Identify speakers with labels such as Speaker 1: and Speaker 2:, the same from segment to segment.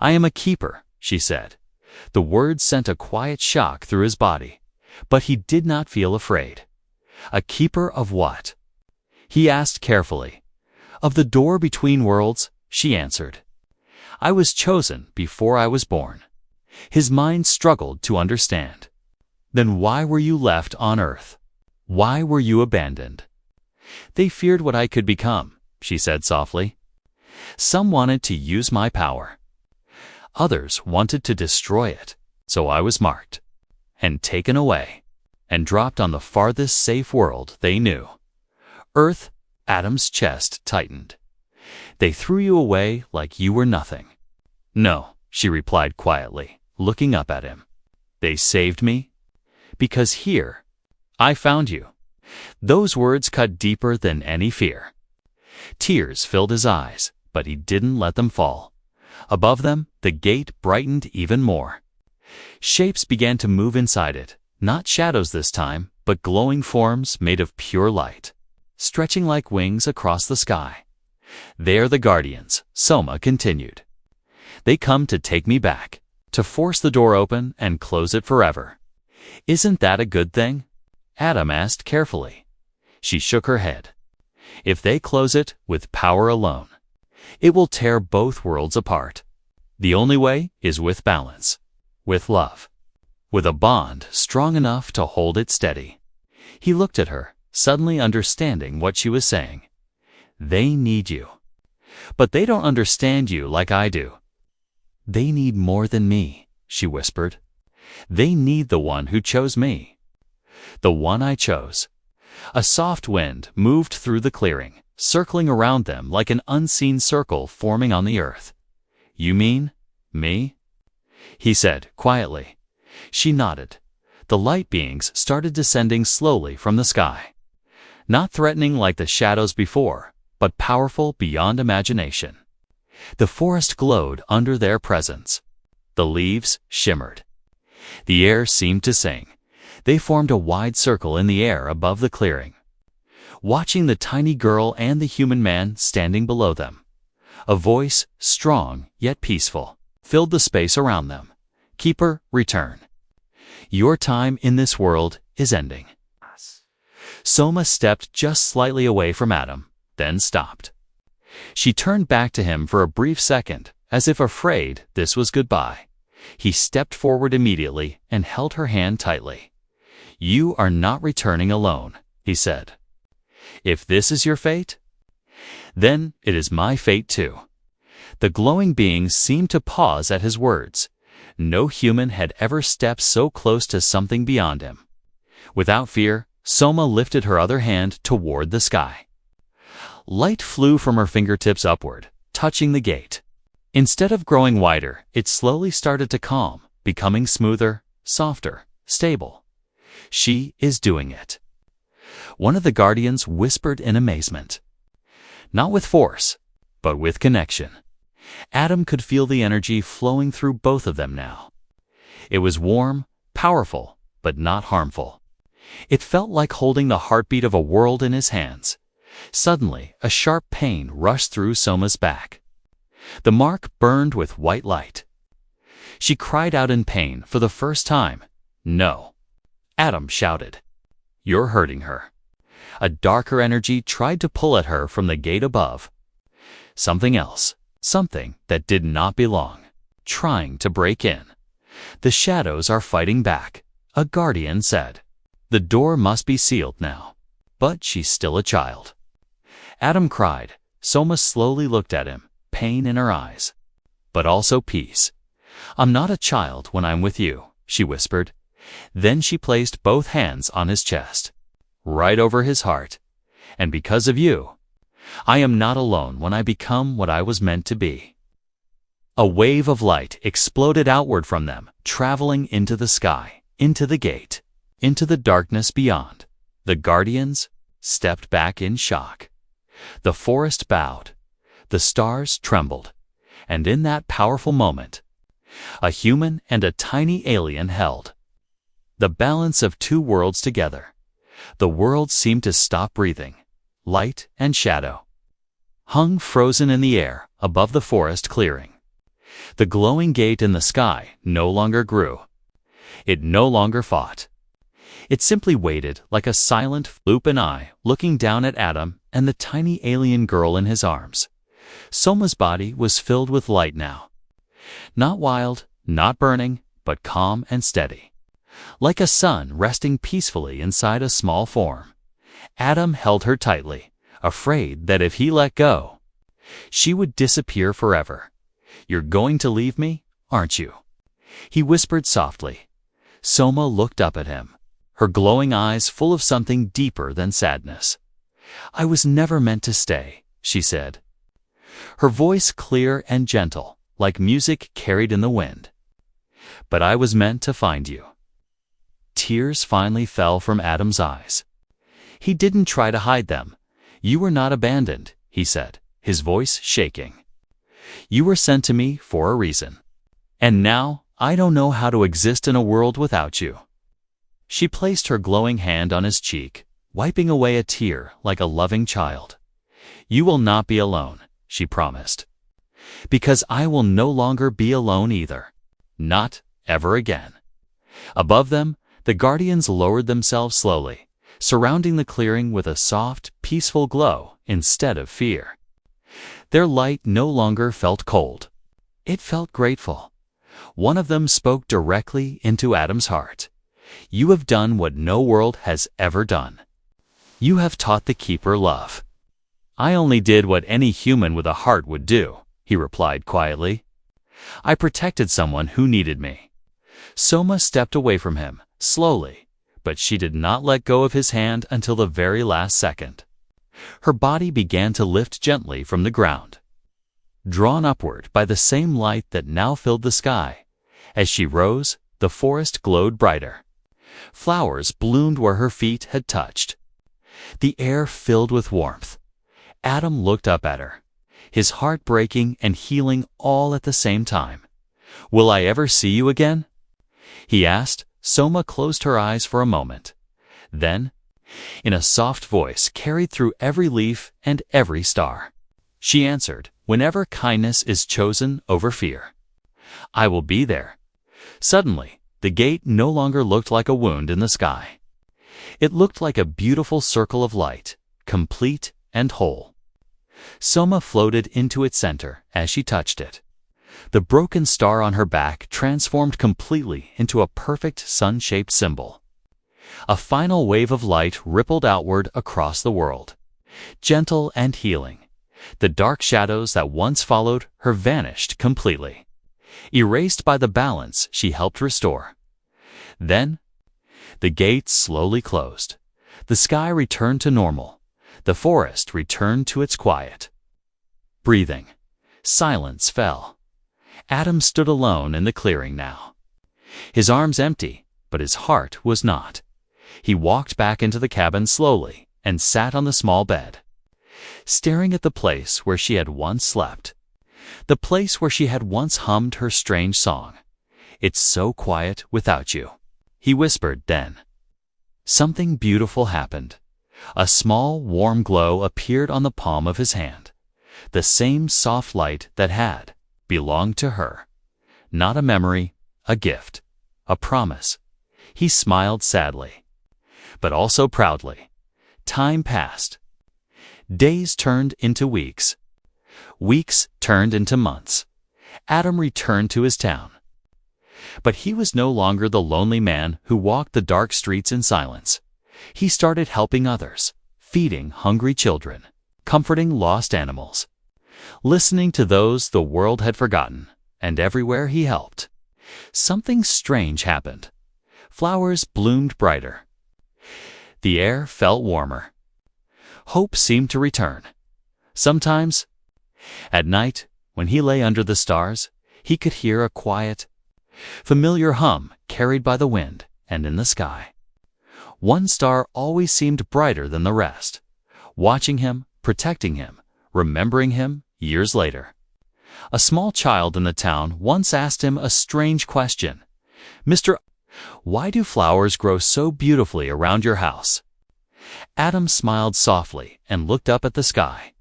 Speaker 1: I am a keeper, she said. The words sent a quiet shock through his body, but he did not feel afraid. A keeper of what? He asked carefully. Of the door between worlds, she answered. I was chosen before I was born. His mind struggled to understand. Then why were you left on Earth? Why were you abandoned? They feared what I could become, she said softly. Some wanted to use my power. Others wanted to destroy it, so I was marked, and taken away, and dropped on the farthest safe world they knew. Earth, Adam's chest tightened. They threw you away like you were nothing. No, she replied quietly, looking up at him. They saved me, because here, I found you. Those words cut deeper than any fear. Tears filled his eyes, but he didn't let them fall. Above them, the gate brightened even more. Shapes began to move inside it, not shadows this time, but glowing forms made of pure light, stretching like wings across the sky. They're the guardians, Soma continued. They come to take me back, to force the door open and close it forever. Isn't that a good thing? Adam asked carefully. She shook her head. If they close it with power alone, it will tear both worlds apart. The only way is with balance, with love, with a bond strong enough to hold it steady. He looked at her, suddenly understanding what she was saying. They need you. But they don't understand you like I do. They need more than me, she whispered. They need the one who chose me. The one I chose. A soft wind moved through the clearing, circling around them like an unseen circle forming on the earth. You mean me? He said quietly. She nodded. The light beings started descending slowly from the sky. Not threatening like the shadows before, but powerful beyond imagination. The forest glowed under their presence. The leaves shimmered. The air seemed to sing. They formed a wide circle in the air above the clearing, watching the tiny girl and the human man standing below them. A voice, strong yet peaceful, filled the space around them. Keeper, return. Your time in this world is ending. Soma stepped just slightly away from Adam, then stopped. She turned back to him for a brief second, as if afraid this was goodbye. He stepped forward immediately and held her hand tightly. You are not returning alone, he said. If this is your fate, then it is my fate too. The glowing beings seemed to pause at his words. No human had ever stepped so close to something beyond him. Without fear, Soma lifted her other hand toward the sky. Light flew from her fingertips upward, touching the gate. Instead of growing wider, it slowly started to calm, becoming smoother, softer, stable. She is doing it. One of the guardians whispered in amazement. Not with force, but with connection. Adam could feel the energy flowing through both of them now. It was warm, powerful, but not harmful. It felt like holding the heartbeat of a world in his hands. Suddenly, a sharp pain rushed through Soma's back. The mark burned with white light. She cried out in pain for the first time. No. Adam shouted. You're hurting her. A darker energy tried to pull at her from the gate above. Something else, something that did not belong, trying to break in. The shadows are fighting back, a guardian said. The door must be sealed now, but she's still a child. Adam cried. Soma slowly looked at him, pain in her eyes, but also peace. I'm not a child when I'm with you, she whispered. Then she placed both hands on his chest, right over his heart. And because of you, I am not alone when I become what I was meant to be. A wave of light exploded outward from them, traveling into the sky, into the gate, into the darkness beyond. The guardians stepped back in shock. The forest bowed. The stars trembled. And in that powerful moment, a human and a tiny alien held the balance of two worlds together. The world seemed to stop breathing. Light and shadow hung frozen in the air above the forest clearing. The glowing gate in the sky no longer grew. It no longer fought. It simply waited like a silent, open eye looking down at Adam and the tiny alien girl in his arms. Soma's body was filled with light now. Not wild, not burning, but calm and steady. Like a sun resting peacefully inside a small form. Adam held her tightly, afraid that if he let go, she would disappear forever. "You're going to leave me, aren't you?" he whispered softly. Soma looked up at him, her glowing eyes full of something deeper than sadness. "I was never meant to stay," she said. Her voice clear and gentle, like music carried in the wind. "But I was meant to find you." Tears finally fell from Adam's eyes. He didn't try to hide them. "You were not abandoned," he said, his voice shaking. "You were sent to me for a reason. And now, I don't know how to exist in a world without you." She placed her glowing hand on his cheek, wiping away a tear like a loving child. "You will not be alone," she promised. "Because I will no longer be alone either. Not ever again." Above them, the guardians lowered themselves slowly, surrounding the clearing with a soft, peaceful glow instead of fear. Their light no longer felt cold. It felt grateful. One of them spoke directly into Adam's heart. "You have done what no world has ever done. You have taught the Keeper love." "I only did what any human with a heart would do," he replied quietly. "I protected someone who needed me." Soma stepped away from him, slowly, but she did not let go of his hand until the very last second. Her body began to lift gently from the ground, drawn upward by the same light that now filled the sky. As she rose, the forest glowed brighter. Flowers bloomed where her feet had touched. The air filled with warmth. Adam looked up at her, his heart breaking and healing all at the same time. "Will I ever see you again?" he asked. Soma closed her eyes for a moment. Then, in a soft voice carried through every leaf and every star, she answered, "Whenever kindness is chosen over fear, I will be there." Suddenly, the gate no longer looked like a wound in the sky. It looked like a beautiful circle of light, complete and whole. Soma floated into its center as she touched it. The broken star on her back transformed completely into a perfect sun-shaped symbol. A final wave of light rippled outward across the world, gentle and healing. The dark shadows that once followed her vanished completely, erased by the balance she helped restore. Then, the gates slowly closed. The sky returned to normal. The forest returned to its quiet. Breathing. Silence fell. Adam stood alone in the clearing now. His arms empty, but his heart was not. He walked back into the cabin slowly and sat on the small bed, staring at the place where she had once slept, the place where she had once hummed her strange song. "It's so quiet without you," he whispered then. Something beautiful happened. A small, warm glow appeared on the palm of his hand, the same soft light that had belonged to her. Not a memory, a gift, a promise. He smiled sadly, but also proudly. Time passed. Days turned into weeks. Weeks turned into months. Adam returned to his town. But he was no longer the lonely man who walked the dark streets in silence. He started helping others, feeding hungry children, comforting lost animals, listening to those the world had forgotten, and everywhere he helped, something strange happened. Flowers bloomed brighter. The air felt warmer. Hope seemed to return. Sometimes, at night, when he lay under the stars, he could hear a quiet, familiar hum carried by the wind and in the sky. One star always seemed brighter than the rest, watching him, protecting him, remembering him years later. A small child in the town once asked him a strange question. "Mr. Why do flowers grow so beautifully around your house?" Adam smiled softly and looked up at the sky.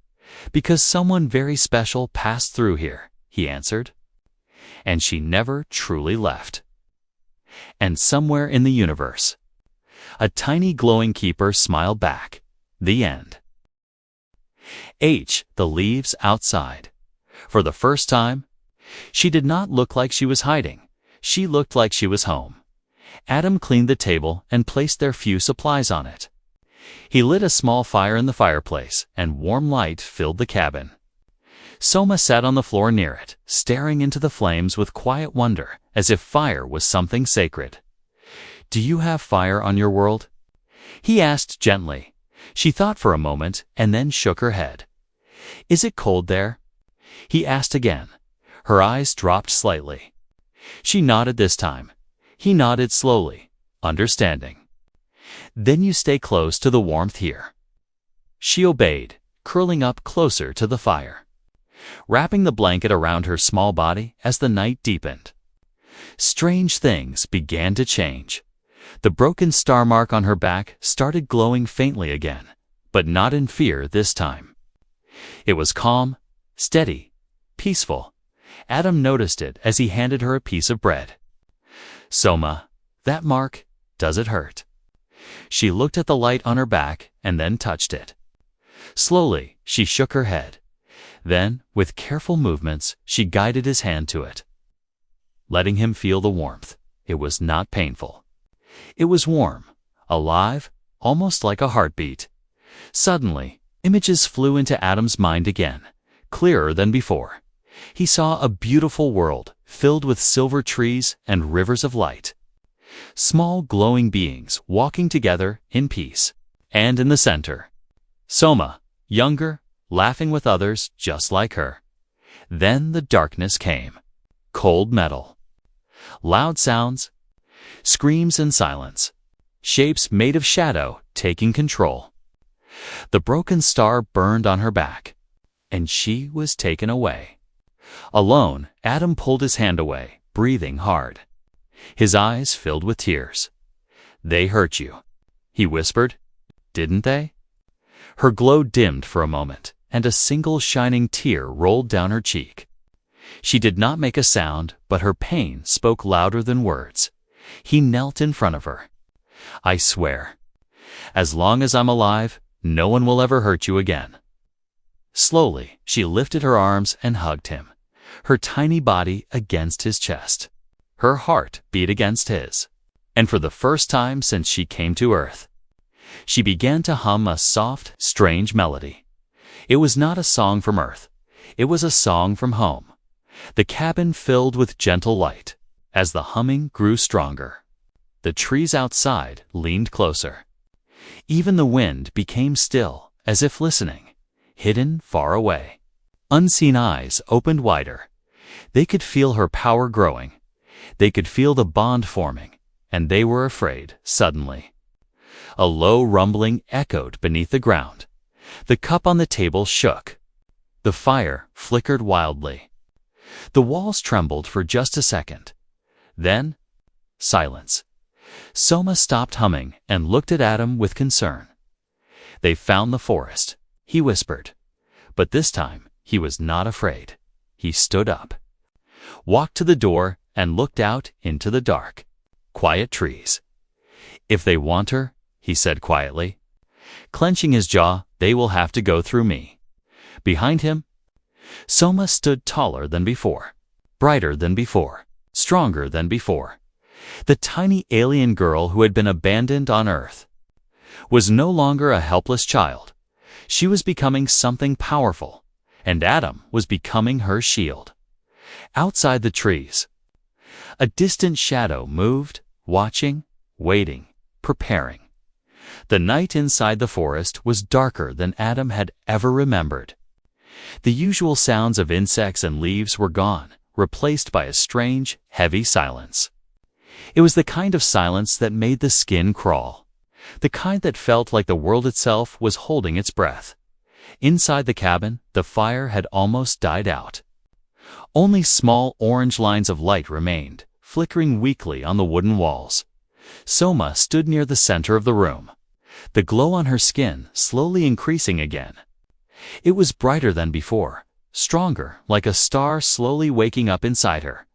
Speaker 1: "Because someone very special passed through here," he answered. and she never truly left. And somewhere in the universe, a tiny glowing keeper smiled back. The end. H. The leaves outside. For the first time, she did not look like she was hiding. She looked like she was home. Adam cleaned the table and placed their few supplies on it. He lit a small fire in the fireplace, and warm light filled the cabin. Soma sat on the floor near it, staring into the flames with quiet wonder, as if fire was something sacred. "Do you have fire on your world?" he asked gently. She thought for a moment and then shook her head. "Is it cold there?" he asked again. Her eyes dropped slightly. She nodded this time. He nodded slowly, understanding. "Then you stay close to the warmth here." She obeyed, curling up closer to the fire, wrapping the blanket around her small body as the night deepened. Strange things began to change. The broken star mark on her back started glowing faintly again, but not in fear this time. It was calm, steady, peaceful. Adam noticed it as he handed her a piece of bread. "Soma, that mark, does it hurt?" She looked at the light on her back and then touched it. Slowly, she shook her head. Then, with careful movements, she guided his hand to it, letting him feel the warmth. It was not painful. It was warm, alive, almost like a heartbeat. Suddenly, images flew into Adam's mind again, clearer than before. He saw a beautiful world filled with silver trees and rivers of light. Small glowing beings walking together in peace. And in the center, Soma, younger, laughing with others just like her. Then the darkness came. Cold metal. Loud sounds. Screams and silence. Shapes made of shadow taking control. The broken star burned on her back, and she was taken away. Alone, Adam pulled his hand away, breathing hard. His eyes filled with tears. "They hurt you," he whispered. "Didn't they?" Her glow dimmed for a moment, and a single shining tear rolled down her cheek. She did not make a sound, but her pain spoke louder than words. He knelt in front of her. "I swear, as long as I'm alive, no one will ever hurt you again." Slowly, she lifted her arms and hugged him, her tiny body against his chest. Her heart beat against his. And for the first time since she came to Earth, she began to hum a soft, strange melody. It was not a song from Earth. It was a song from home. The cabin filled with gentle light. As the humming grew stronger, the trees outside leaned closer. Even the wind became still, as if listening, hidden far away. Unseen eyes opened wider. They could feel her power growing. They could feel the bond forming, and they were afraid, suddenly. A low rumbling echoed beneath the ground. The cup on the table shook. The fire flickered wildly. The walls trembled for just a second. Then, silence. Soma stopped humming and looked at Adam with concern. "They found the forest," he whispered. But this time, he was not afraid. He stood up, walked to the door, and looked out into the dark, quiet trees. "If they want her," he said quietly, clenching his jaw, "they will have to go through me." Behind him, Soma stood taller than before, brighter than before, stronger than before. The tiny alien girl who had been abandoned on Earth was no longer a helpless child. She was becoming something powerful, and Adam was becoming her shield. Outside the trees, a distant shadow moved, watching, waiting, preparing. The night inside the forest was darker than Adam had ever remembered. The usual sounds of insects and leaves were gone, replaced by a strange, heavy silence. It was the kind of silence that made the skin crawl, the kind that felt like the world itself was holding its breath. Inside the cabin, the fire had almost died out. Only small orange lines of light remained, flickering weakly on the wooden walls. Soma stood near the center of the room, the glow on her skin slowly increasing again. It was brighter than before, stronger, like a star slowly waking up inside her.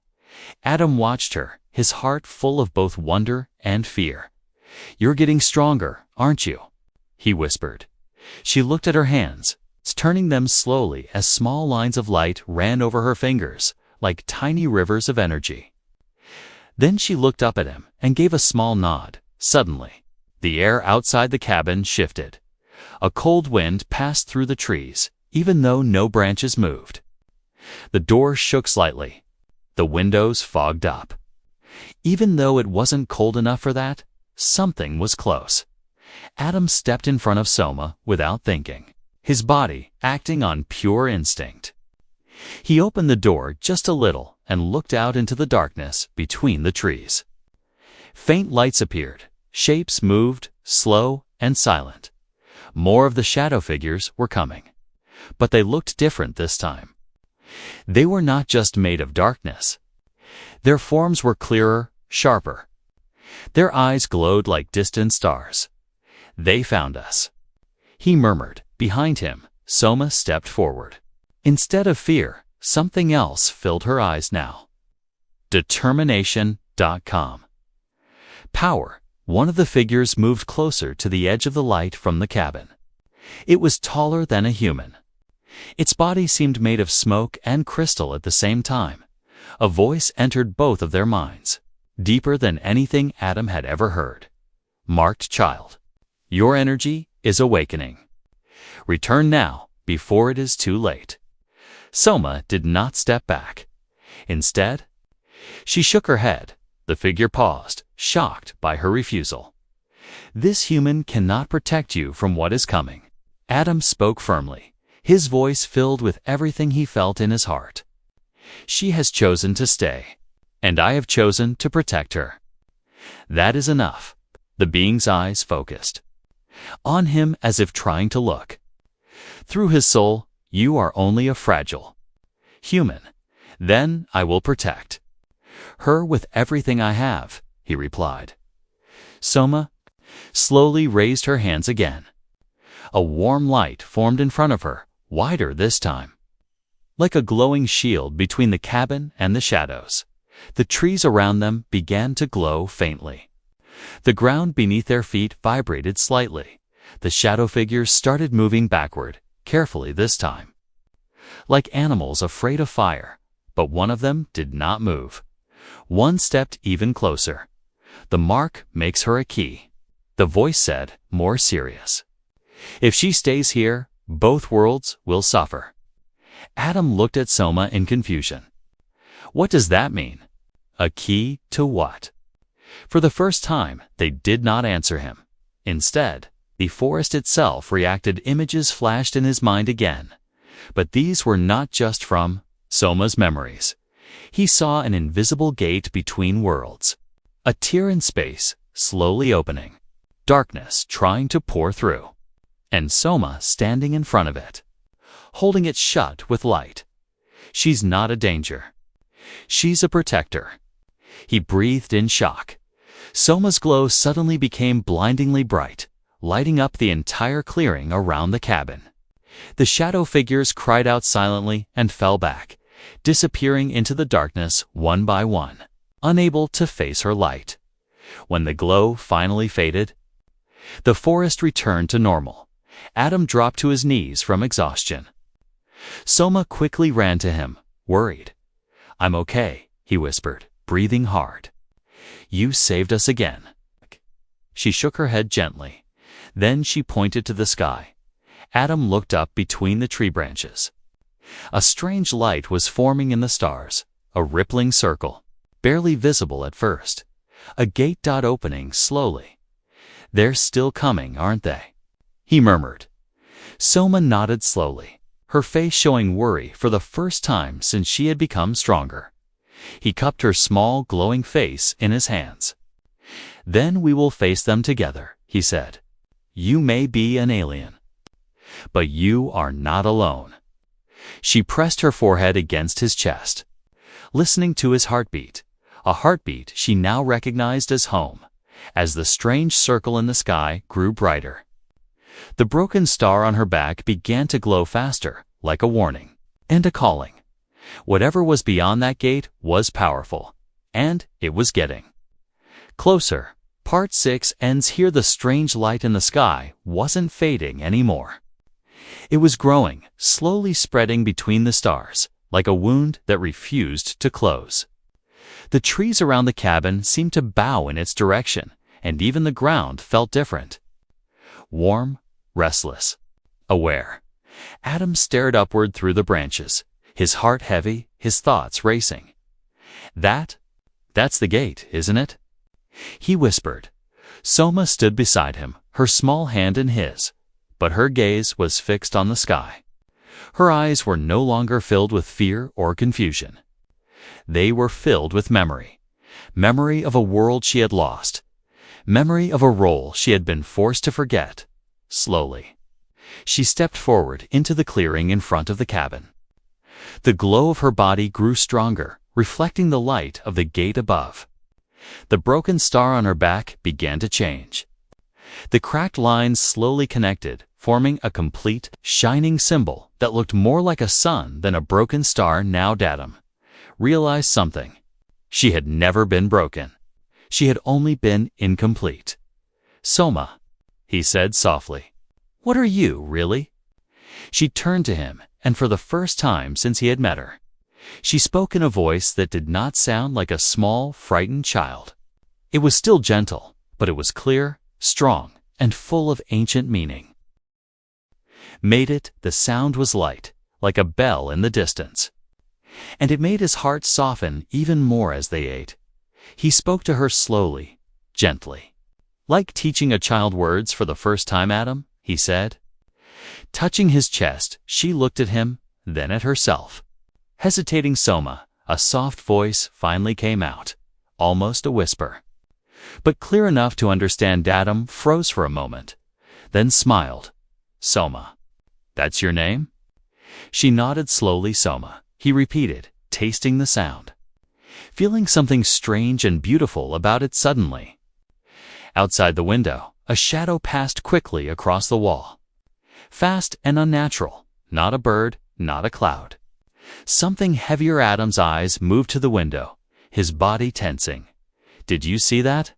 Speaker 1: Adam watched her, his heart full of both wonder and fear. "You're getting stronger, aren't you?" he whispered. She looked at her hands, turning them slowly as small lines of light ran over her fingers, like tiny rivers of energy. Then she looked up at him and gave a small nod. Suddenly, the air outside the cabin shifted. A cold wind passed through the trees, even though no branches moved. The door shook slightly. The windows fogged up. Even though it wasn't cold enough for that, something was close. Adam stepped in front of Soma without thinking, his body acting on pure instinct. He opened the door just a little and looked out into the darkness between the trees. Faint lights appeared, shapes moved, slow and silent. More of the shadow figures were coming. But they looked different this time. They were not just made of darkness. Their forms were clearer, sharper. Their eyes glowed like distant stars. "They found us," he murmured. Behind him, Soma stepped forward. Instead of fear, something else filled her eyes now. Determination.com. Power. One of the figures moved closer to the edge of the light from the cabin. It was taller than a human. Its body seemed made of smoke and crystal at the same time. A voice entered both of their minds, deeper than anything Adam had ever heard. "Marked child, your energy is awakening. Return now, before it is too late." Soma did not step back. Instead, she shook her head. The figure paused, shocked by her refusal. "This human cannot protect you from what is coming." Adam spoke firmly, his voice filled with everything he felt in his heart. "She has chosen to stay, and I have chosen to protect her. That is enough." The being's eyes focused on him as if trying to look through his soul. "You are only a fragile human. Then I will protect her with everything I have," he replied. Soma slowly raised her hands again. A warm light formed in front of her, wider this time, like a glowing shield between the cabin and the shadows. The trees around them began to glow faintly. The ground beneath their feet vibrated slightly. The shadow figures started moving backward, carefully this time, like animals afraid of fire, but one of them did not move. One stepped even closer. "The mark makes her a key," the voice said, more serious. "If she stays here, both worlds will suffer." Adam looked at Soma in confusion. "What does that mean? A key to what?" For the first time, they did not answer him. Instead, the forest itself reacted. Images flashed in his mind again. But these were not just from Soma's memories. He saw an invisible gate between worlds. A tear in space, slowly opening. Darkness trying to pour through. And Soma standing in front of it, holding it shut with light. "She's not a danger. She's a protector." He breathed in shock. Soma's glow suddenly became blindingly bright, lighting up the entire clearing around the cabin. The shadow figures cried out silently and fell back, disappearing into the darkness one by one, unable to face her light. When the glow finally faded, the forest returned to normal. Adam dropped to his knees from exhaustion. Soma quickly ran to him, worried. "I'm okay," he whispered, breathing hard. "You saved us again." She shook her head gently. Then she pointed to the sky. Adam looked up between the tree branches. A strange light was forming in the stars, a rippling circle, barely visible at first. A gate dot opening slowly. "They're still coming, aren't they?" he murmured. Soma nodded slowly, her face showing worry for the first time since she had become stronger. He cupped her small, glowing face in his hands. "Then we will face them together," he said. "You may be an alien, but you are not alone." She pressed her forehead against his chest, listening to his heartbeat, a heartbeat she now recognized as home, as the strange circle in the sky grew brighter. The broken star on her back began to glow faster, like a warning and a calling. Whatever was beyond that gate was powerful, and it was getting closer. Part 6 ends here. The strange light in the sky wasn't fading anymore. It was growing, slowly spreading between the stars, like a wound that refused to close. The trees around the cabin seemed to bow in its direction, and even the ground felt different. Warm, restless, aware. Adam stared upward through the branches, his heart heavy, his thoughts racing. That's the gate, isn't it?" he whispered. Soma stood beside him, her small hand in his, but her gaze was fixed on the sky. Her eyes were no longer filled with fear or confusion. They were filled with memory. Memory of a world she had lost. Memory of a role she had been forced to forget. Slowly, she stepped forward into the clearing in front of the cabin. The glow of her body grew stronger, reflecting the light of the gate above. The broken star on her back began to change. The cracked lines slowly connected, forming a complete, shining symbol that looked more like a sun than a broken star. Now Adam realized something. She had never been broken. She had only been incomplete. "Soma," he said softly. "What are you, really?" She turned to him, and for the first time since he had met her, she spoke in a voice that did not sound like a small, frightened child. It was still gentle, but it was clear, strong, and full of ancient meaning. Made it, the sound was light, like a bell in the distance. And it made his heart soften even more as they ate. He spoke to her slowly, gently. "Like teaching a child words for the first time, Adam," he said. Touching his chest, she looked at him, then at herself. Hesitating, "Soma," a soft voice finally came out, almost a whisper. But clear enough to understand. Adam froze for a moment, then smiled. "Soma, that's your name?" She nodded slowly. "Soma," he repeated, tasting the sound, feeling something strange and beautiful about it suddenly. Outside the window, a shadow passed quickly across the wall. Fast and unnatural, not a bird, not a cloud. Something heavier. Adam's eyes moved to the window, his body tensing. "Did you see that?"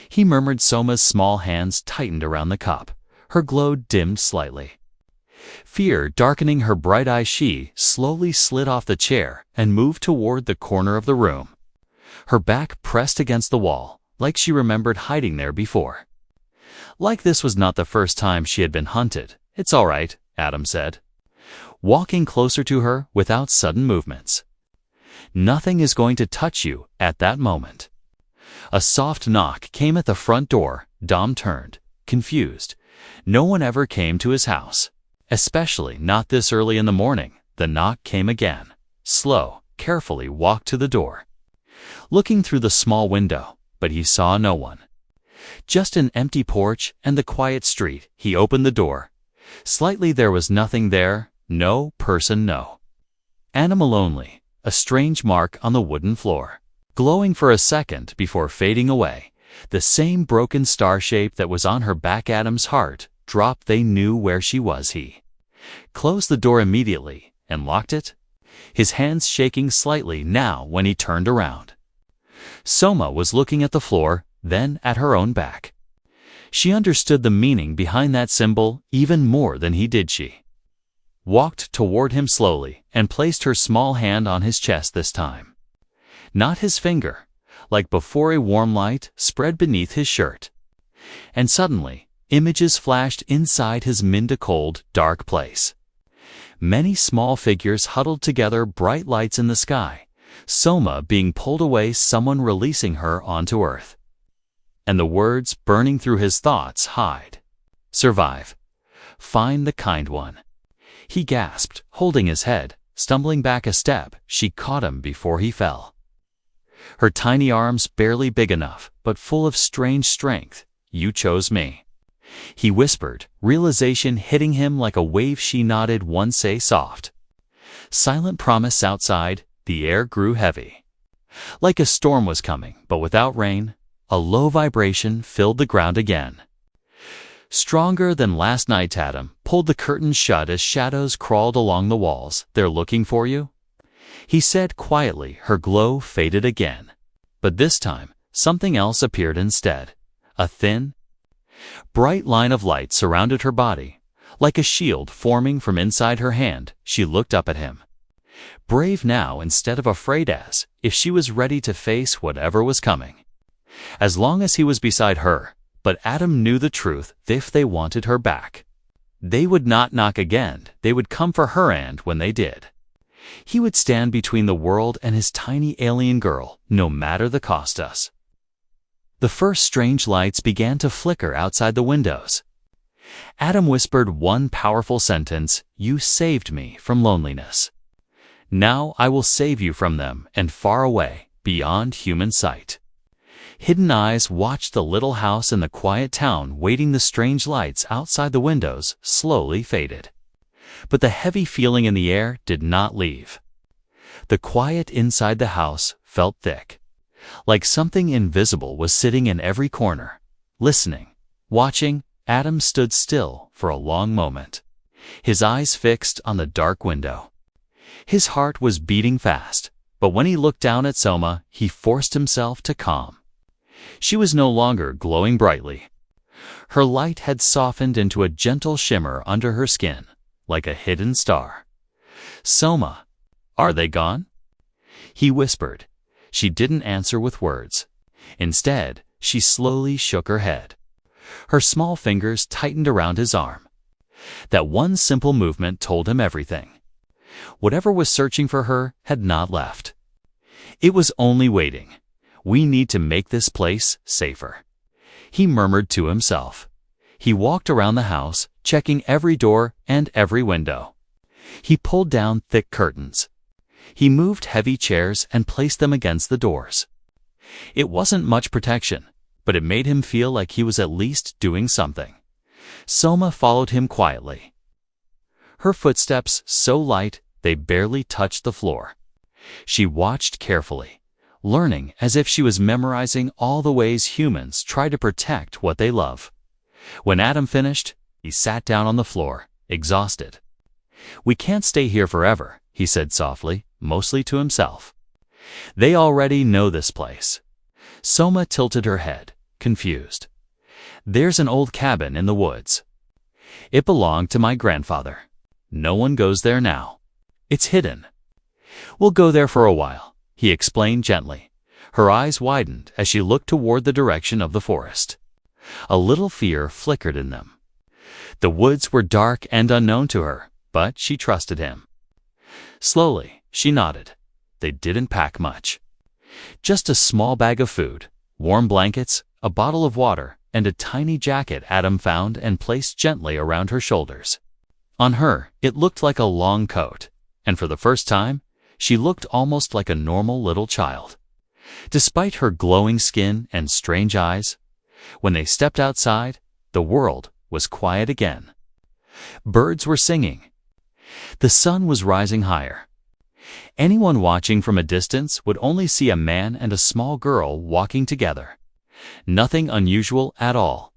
Speaker 1: he murmured. Soma's small hands tightened around the cup. Her glow dimmed slightly. Fear darkening her bright eyes, she slowly slid off the chair and moved toward the corner of the room. Her back pressed against the wall, like she remembered hiding there before. Like this was not the first time she had been hunted. "It's all right," Adam said, walking closer to her without sudden movements. "Nothing is going to touch you at that moment." A soft knock came at the front door. Dom turned, confused. No one ever came to his house, especially not this early in the morning. The knock came again. Slow, carefully walked to the door, looking through the small window, but he saw no one. Just an empty porch and the quiet street. He opened the door. Slightly, there was nothing there. No person, no animal, only a strange mark on the wooden floor, glowing for a second before fading away. The same broken star shape that was on her back. Adam's heart dropped. They knew where she was. He closed the door immediately and locked it, his hands shaking slightly now when he turned around. Soma was looking at the floor, then at her own back. She understood the meaning behind that symbol even more than he did. She walked toward him slowly and placed her small hand on his chest this time. Not his finger. Like before, a warm light spread beneath his shirt. And suddenly, images flashed inside his cold, dark place. Many small figures huddled together, bright lights in the sky. Soma being pulled away, someone releasing her onto Earth. And the words burning through his thoughts: hide, survive, find the kind one. He gasped, holding his head, stumbling back a step. She caught him before he fell. Her tiny arms barely big enough, but full of strange strength. "You chose me," he whispered, realization hitting him like a wave. She nodded once. A soft, silent promise. Outside, the air grew heavy. Like a storm was coming, but without rain. A low vibration filled the ground again. Stronger than last night. Adam pulled the curtains shut as shadows crawled along the walls. "They're looking for you," He said quietly. Her glow faded again. But this time, something else appeared instead. A thin, bright line of light surrounded her body. Like a shield forming from inside her hand, she looked up at him. Brave now instead of afraid, as if she was ready to face whatever was coming. As long as he was beside her, but Adam knew the truth. If they wanted her back, they would not knock again. They would come for her, and when they did, he would stand between the world and his tiny alien girl, no matter the cost. The first strange lights began to flicker outside the windows. Adam whispered one powerful sentence: "You saved me from loneliness. Now I will save you from them," and far away, beyond human sight, hidden eyes watched the little house in the quiet town waiting. The strange lights outside the windows slowly faded. But the heavy feeling in the air did not leave. The quiet inside the house felt thick, like something invisible was sitting in every corner, listening, watching. Adam stood still for a long moment, his eyes fixed on the dark window. His heart was beating fast, but when he looked down at Soma, he forced himself to calm. She was no longer glowing brightly. Her light had softened into a gentle shimmer under her skin, like a hidden star. "Soma, are they gone?" he whispered. She didn't answer with words. Instead, she slowly shook her head. Her small fingers tightened around his arm. That one simple movement told him everything. Whatever was searching for her had not left. It was only waiting. "We need to make this place safer," he murmured to himself. He walked around the house, checking every door and every window. He pulled down thick curtains. He moved heavy chairs and placed them against the doors. It wasn't much protection, but it made him feel like he was at least doing something. Soma followed him quietly. Her footsteps so light they barely touched the floor. She watched carefully, learning as if she was memorizing all the ways humans try to protect what they love. When Adam finished, he sat down on the floor, exhausted. "We can't stay here forever," he said softly, mostly to himself. "They already know this place." Soma tilted her head, confused. "There's an old cabin in the woods. It belonged to my grandfather. No one goes there now. It's hidden. We'll go there for a while," he explained gently. Her eyes widened as she looked toward the direction of the forest. A little fear flickered in them. The woods were dark and unknown to her, but she trusted him. Slowly, she nodded. They didn't pack much. Just a small bag of food, warm blankets, a bottle of water, and a tiny jacket Adam found and placed gently around her shoulders. On her, it looked like a long coat, and for the first time, she looked almost like a normal little child. Despite her glowing skin and strange eyes, when they stepped outside, the world was quiet again. Birds were singing. The sun was rising higher. Anyone watching from a distance would only see a man and a small girl walking together. Nothing unusual at all.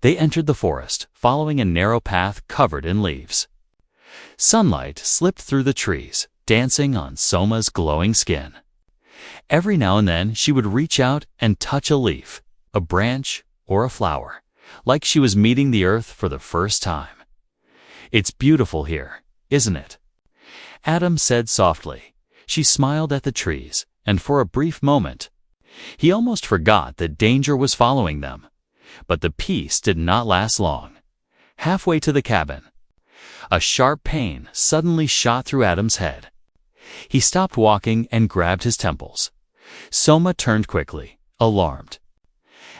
Speaker 1: They entered the forest, following a narrow path covered in leaves. Sunlight slipped through the trees, dancing on Soma's glowing skin. Every now and then she would reach out and touch a leaf, a branch, or a flower, like she was meeting the earth for the first time. "It's beautiful here, isn't it?" Adam said softly. She smiled at the trees, and for a brief moment, he almost forgot that danger was following them. But the peace did not last long. Halfway to the cabin, a sharp pain suddenly shot through Adam's head. He stopped walking and grabbed his temples. Soma turned quickly, alarmed.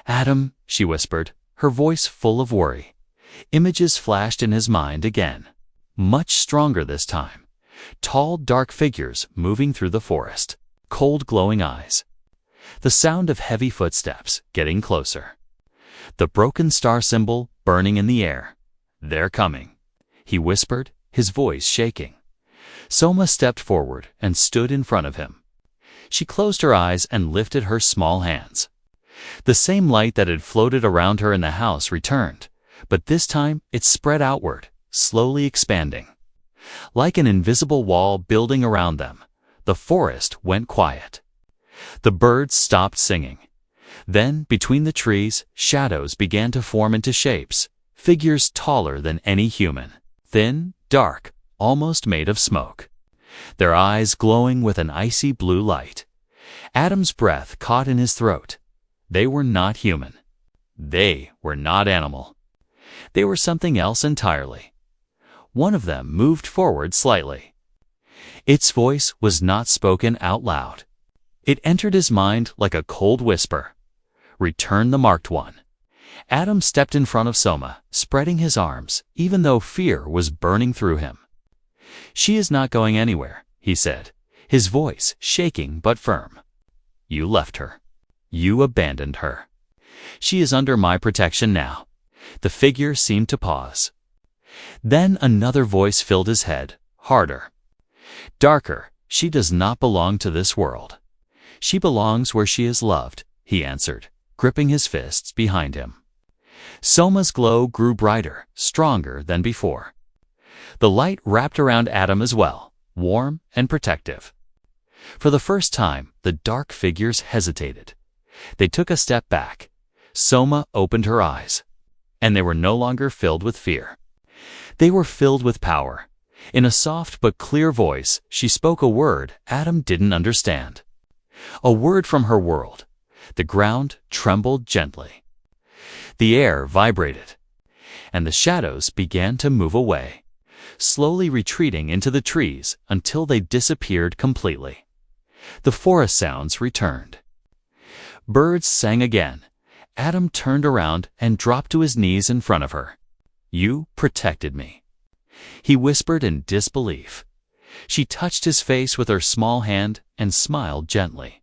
Speaker 1: "Adam," she whispered, her voice full of worry. Images flashed in his mind again, much stronger this time. Tall, dark figures moving through the forest, cold, glowing eyes. The sound of heavy footsteps getting closer. The broken star symbol burning in the air. "They're coming," he whispered, his voice shaking. Soma stepped forward and stood in front of him. She closed her eyes and lifted her small hands. The same light that had floated around her in the house returned, but this time it spread outward, slowly expanding. Like an invisible wall building around them, the forest went quiet. The birds stopped singing. Then, between the trees, shadows began to form into shapes, figures taller than any human, thin, dark, almost made of smoke. Their eyes glowing with an icy blue light. Adam's breath caught in his throat. They were not human. They were not animal. They were something else entirely. One of them moved forward slightly. Its voice was not spoken out loud. It entered his mind like a cold whisper. Return the marked one. Adam stepped in front of Soma, spreading his arms, even though fear was burning through him. She is not going anywhere, he said, his voice shaking but firm. You left her. You abandoned her. She is under my protection now. The figure seemed to pause. Then another voice filled his head, harder. Darker, she does not belong to this world. She belongs where she is loved, he answered, gripping his fists behind him. Soma's glow grew brighter, stronger than before. The light wrapped around Adam as well, warm and protective. For the first time, the dark figures hesitated. They took a step back. Soma opened her eyes, and they were no longer filled with fear. They were filled with power. In a soft but clear voice, she spoke a word Adam didn't understand. A word from her world. The ground trembled gently. The air vibrated, and the shadows began to move away, slowly retreating into the trees until they disappeared completely. The forest sounds returned. Birds sang again. Adam turned around and dropped to his knees in front of her. You protected me, he whispered in disbelief. She touched his face with her small hand and smiled gently.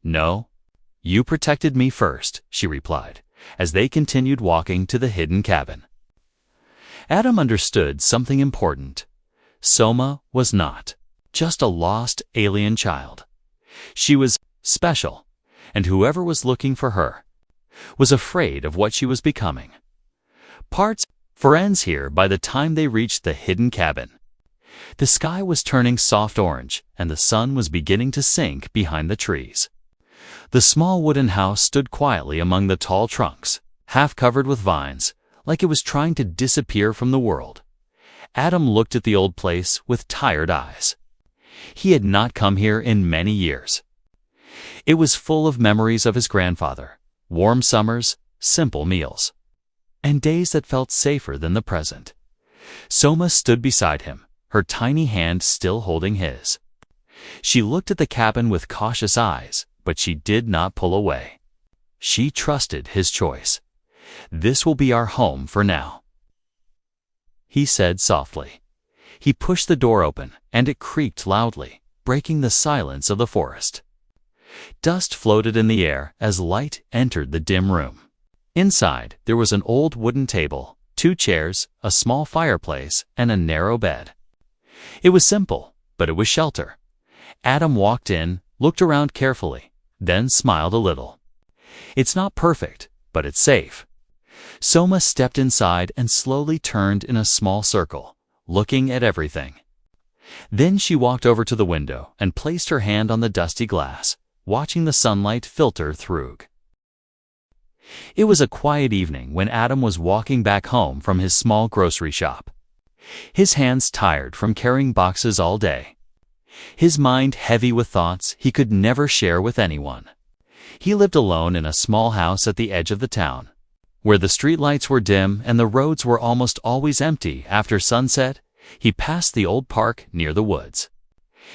Speaker 1: No, you protected me first, she replied, as they continued walking to the hidden cabin. Adam understood something important. Soma was not just a lost alien child. She was special, and whoever was looking for her was afraid of what she was becoming. Friends here by the time they reached the hidden cabin. The sky was turning soft orange, and the sun was beginning to sink behind the trees. The small wooden house stood quietly among the tall trunks, half covered with vines, like it was trying to disappear from the world. Adam looked at the old place with tired eyes. He had not come here in many years. It was full of memories of his grandfather, warm summers, simple meals, and days that felt safer than the present. Soma stood beside him, her tiny hand still holding his. She looked at the cabin with cautious eyes, but she did not pull away. She trusted his choice. This will be our home for now, he said softly. He pushed the door open, and it creaked loudly, breaking the silence of the forest. Dust floated in the air as light entered the dim room. Inside, there was an old wooden table, 2 chairs, a small fireplace, and a narrow bed. It was simple, but it was shelter. Adam walked in, looked around carefully, then smiled a little. It's not perfect, but it's safe. Soma stepped inside and slowly turned in a small circle, looking at everything. Then she walked over to the window and placed her hand on the dusty glass, watching the sunlight filter through. It was a quiet evening when Adam was walking back home from his small grocery shop. His hands tired from carrying boxes all day. His mind heavy with thoughts he could never share with anyone. He lived alone in a small house at the edge of the town, where the streetlights were dim and the roads were almost always empty after sunset. He passed the old park near the woods.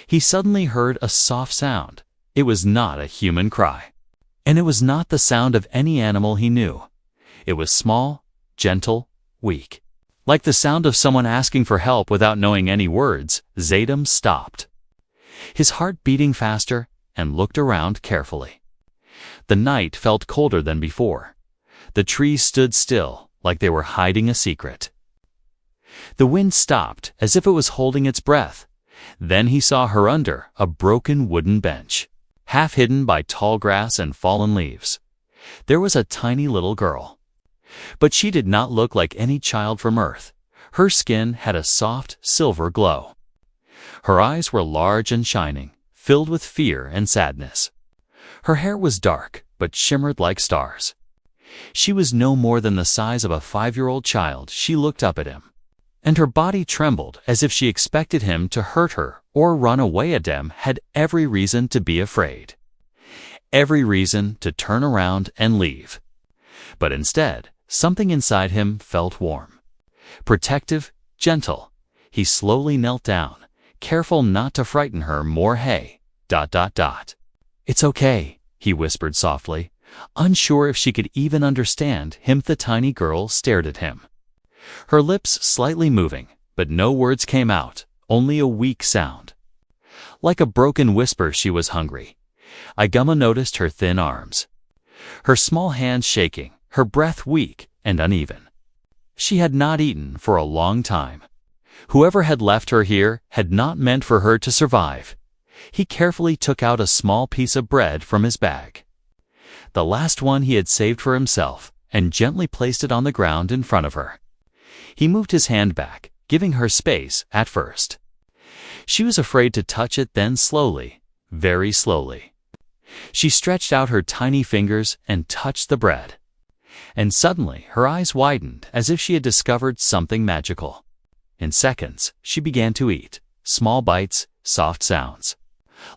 Speaker 1: He suddenly heard a soft sound. It was not a human cry, and it was not the sound of any animal he knew. It was small, gentle, weak. Like the sound of someone asking for help without knowing any words, Zadam stopped, his heart beating faster, and looked around carefully. The night felt colder than before. The trees stood still, like they were hiding a secret. The wind stopped, as if it was holding its breath. Then he saw her under a broken wooden bench, half hidden by tall grass and fallen leaves. There was a tiny little girl. But she did not look like any child from Earth. Her skin had a soft, silver glow. Her eyes were large and shining, filled with fear and sadness. Her hair was dark, but shimmered like stars. She was no more than the size of a 5-year-old child. She looked up at him, and her body trembled as if she expected him to hurt her or run away. Adam had every reason to be afraid, every reason to turn around and leave. But instead, something inside him felt warm, protective, gentle. He slowly knelt down, careful not to frighten her more. Hey, ... It's okay, he whispered softly, unsure if she could even understand him. The tiny girl stared at him, her lips slightly moving, but no words came out, only a weak sound. Like a broken whisper. She was hungry. Agama noticed her thin arms, her small hands shaking, her breath weak and uneven. She had not eaten for a long time. Whoever had left her here had not meant for her to survive. He carefully took out a small piece of bread from his bag, the last one he had saved for himself, and gently placed it on the ground in front of her. He moved his hand back, giving her space at first. She was afraid to touch it. Then slowly, very slowly, she stretched out her tiny fingers and touched the bread. And suddenly her eyes widened as if she had discovered something magical. In seconds, she began to eat, small bites, soft sounds,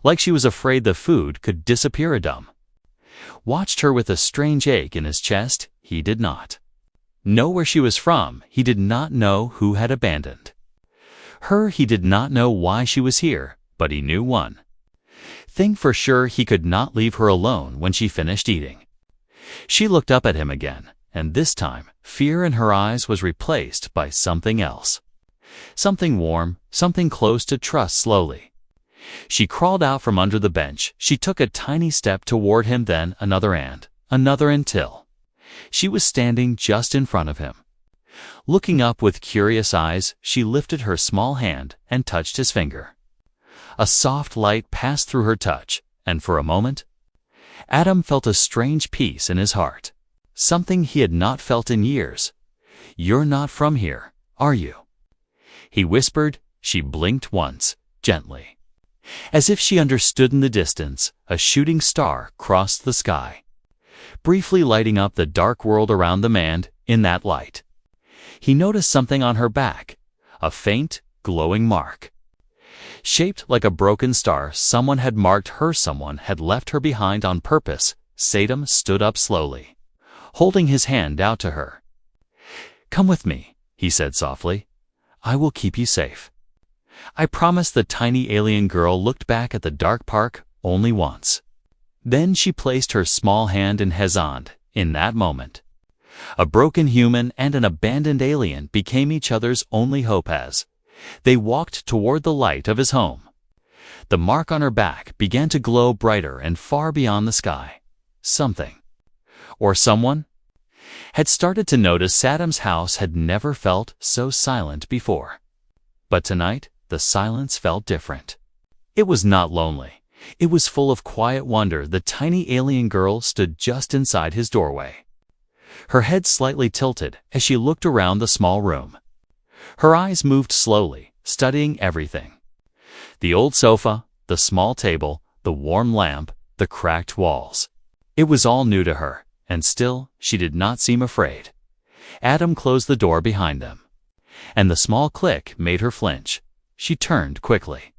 Speaker 1: like she was afraid the food could disappear. Adam watched her with a strange ache in his chest. He did not know where she was from. He did not know who had abandoned her. He did not know why she was here, but he knew one thing for sure: he could not leave her alone. When she finished eating, she looked up at him again, and this time, fear in her eyes was replaced by something else. Something warm, something close to trust. Slowly, she crawled out from under the bench. She took a tiny step toward him, then another and another, until she was standing just in front of him. Looking up with curious eyes, she lifted her small hand and touched his finger. A soft light passed through her touch, and for a moment, Adam felt a strange peace in his heart, something he had not felt in years. "You're not from here, are you?" he whispered. She blinked once, gently, as if she understood. In the distance, a shooting star crossed the sky, briefly lighting up the dark world around them, and, in that light, he noticed something on her back, a faint, glowing mark. Shaped like a broken star, someone had marked her. Someone had left her behind on purpose. Adam stood up slowly, holding his hand out to her. "Come with me," he said softly. "I will keep you safe. I promise." The tiny alien girl looked back at the dark park only once. Then she placed her small hand in his hand. In that moment, a broken human and an abandoned alien became each other's only hope as they walked toward the light of his home. The mark on her back began to glow brighter and far beyond the sky. Something, or someone, had started to notice. Adam's house had never felt so silent before. But tonight, the silence felt different. It was not lonely. It was full of quiet wonder. The tiny alien girl stood just inside his doorway, her head slightly tilted as she looked around the small room. Her eyes moved slowly, studying everything: the old sofa, the small table, the warm lamp, the cracked walls. It was all new to her, and still she did not seem afraid. Adam closed the door behind them, and the small click made her flinch. She turned quickly,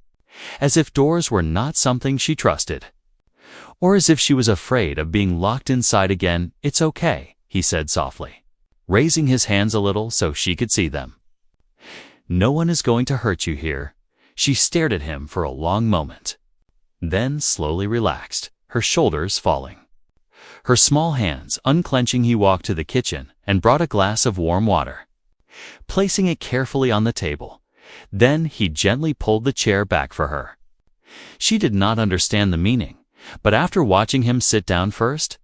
Speaker 1: as if doors were not something she trusted, or as if she was afraid of being locked inside again. "It's okay," he said softly, raising his hands a little so she could see them. "No one is going to hurt you here." She stared at him for a long moment, then slowly relaxed, her shoulders falling, her small hands unclenching. He walked to the kitchen and brought a glass of warm water, placing it carefully on the table. Then he gently pulled the chair back for her. She did not understand the meaning, but after watching him sit down first,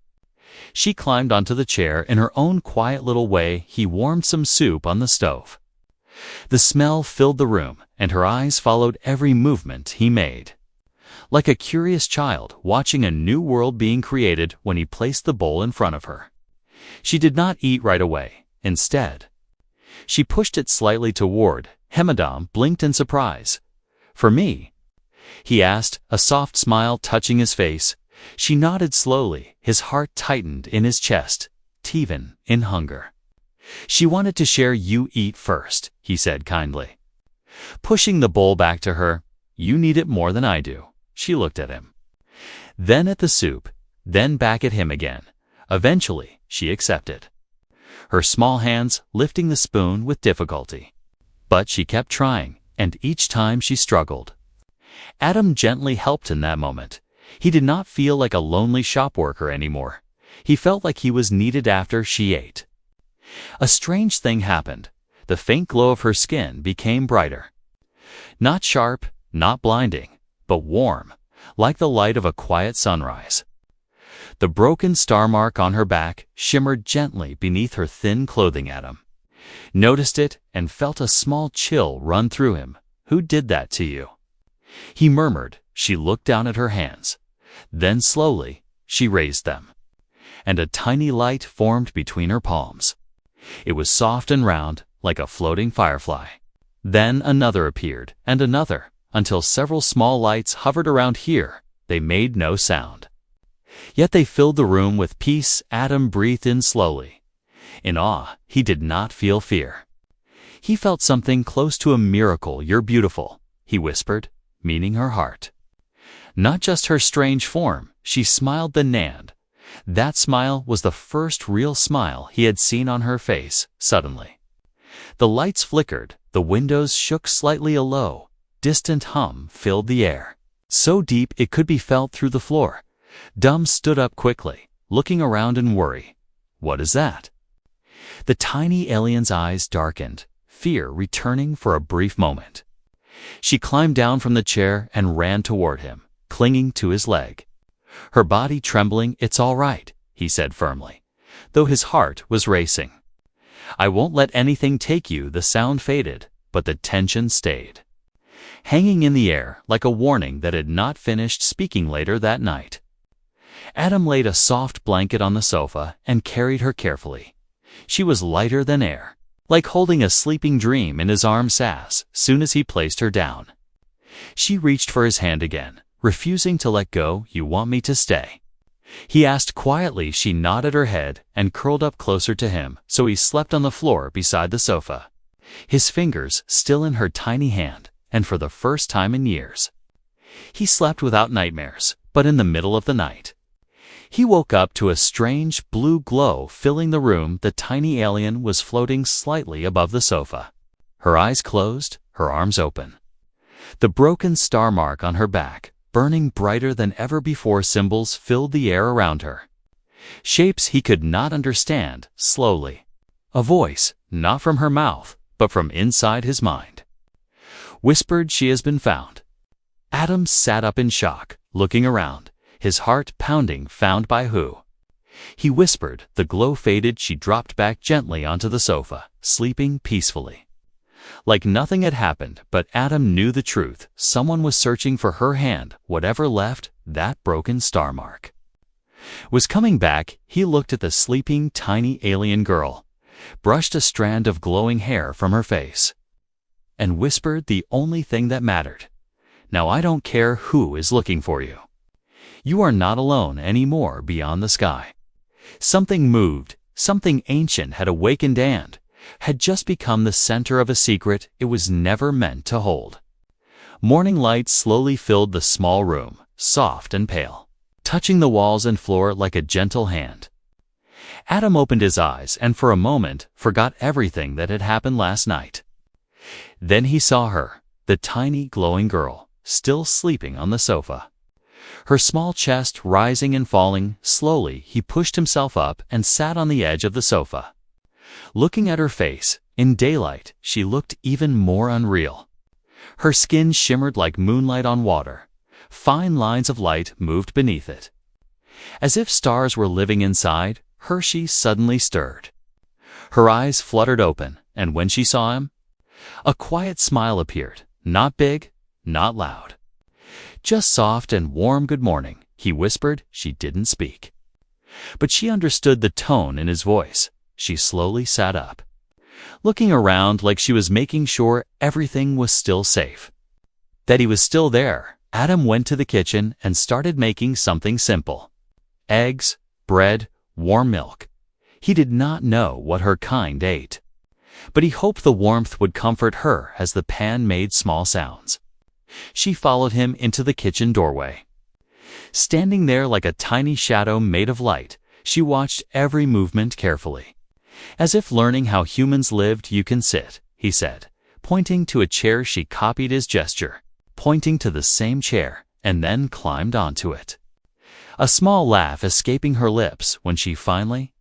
Speaker 1: she climbed onto the chair in her own quiet little way. He warmed some soup on the stove. The smell filled the room, and her eyes followed every movement he made, like a curious child watching a new world being created. When he placed the bowl in front of her, she did not eat right away. Instead, she pushed it slightly toward him. Adam blinked in surprise. "For me?" he asked, a soft smile touching his face. She nodded slowly, his heart tightened in his chest, even in hunger. She wanted to share. You eat first, he said kindly. Pushing the bowl back to her, you need it more than I do. She looked at him. Then at the soup, then back at him again. Eventually, she accepted, her small hands lifting the spoon with difficulty. But she kept trying, and each time she struggled. Adam gently helped in that moment. He did not feel like a lonely shop worker anymore. He felt like he was needed after she ate. A strange thing happened. The faint glow of her skin became brighter. Not sharp, not blinding, but warm, like the light of a quiet sunrise. The broken star mark on her back shimmered gently beneath her thin clothing. Adam noticed it and felt a small chill run through him. Who did that to you? He murmured. She looked down at her hands. Then slowly, she raised them, and a tiny light formed between her palms. It was soft and round, like a floating firefly. Then another appeared, and another, until several small lights hovered around here. They made no sound. Yet they filled the room with peace. Adam breathed in slowly. In awe, he did not feel fear. He felt something close to a miracle. You're beautiful, he whispered, meaning her heart. Not just her strange form. She smiled. The Nand. That smile was the first real smile he had seen on her face. Suddenly, the lights flickered, the windows shook slightly. A low, distant hum filled the air, so deep it could be felt through the floor. Dum stood up quickly, looking around in worry. What is that? The tiny alien's eyes darkened, fear returning for a brief moment. She climbed down from the chair and ran toward him, clinging to his leg, her body trembling. It's all right, he said firmly, though his heart was racing. I won't let anything take you. The sound faded, but the tension stayed, hanging in the air like a warning that had not finished speaking. Later that night, Adam laid a soft blanket on the sofa and carried her carefully. She was lighter than air, like holding a sleeping dream in his arms. As soon as he placed her down, she reached for his hand again, refusing to let go. You want me to stay? He asked quietly. She nodded her head and curled up closer to him, so he slept on the floor beside the sofa, his fingers still in her tiny hand, and for the first time in years, he slept without nightmares. But in the middle of the night, he woke up to a strange blue glow filling the room. The tiny alien was floating slightly above the sofa, her eyes closed, her arms open. The broken star mark on her back burning brighter than ever before. Symbols filled the air around her, shapes he could not understand. Slowly, a voice, not from her mouth, but from inside his mind, whispered, she has been found. Adam sat up in shock, looking around, his heart pounding. Found by who? He whispered. The glow faded. She dropped back gently onto the sofa, sleeping peacefully, like nothing had happened. But Adam knew the truth. Someone was searching for her hand. Whatever left that broken star mark was coming back. He looked at the sleeping tiny alien girl, brushed a strand of glowing hair from her face, and whispered the only thing that mattered. Now I don't care who is looking for you. You are not alone anymore. Beyond the sky, something moved. Something ancient had awakened and had just become the center of a secret it was never meant to hold. Morning light slowly filled the small room, soft and pale, touching the walls and floor like a gentle hand. Adam opened his eyes and for a moment forgot everything that had happened last night. Then he saw her, the tiny glowing girl, still sleeping on the sofa, her small chest rising and falling. Slowly he pushed himself up and sat on the edge of the sofa. Looking at her face, in daylight, she looked even more unreal. Her skin shimmered like moonlight on water. Fine lines of light moved beneath it, as if stars were living inside her. She suddenly stirred. Her eyes fluttered open, and when she saw him, a quiet smile appeared. Not big, not loud, just soft and warm. Good morning, he whispered. She didn't speak, but she understood the tone in his voice. She slowly sat up, looking around like she was making sure everything was still safe, that he was still there. Adam went to the kitchen and started making something simple. Eggs, bread, warm milk. He did not know what her kind ate, but he hoped the warmth would comfort her as the pan made small sounds. She followed him into the kitchen doorway. Standing there like a tiny shadow made of light, she watched every movement carefully. As if learning how humans lived, "You can sit," he said, pointing to a chair. She copied his gesture, pointing to the same chair, and then climbed onto it. A small laugh escaping her lips when she finally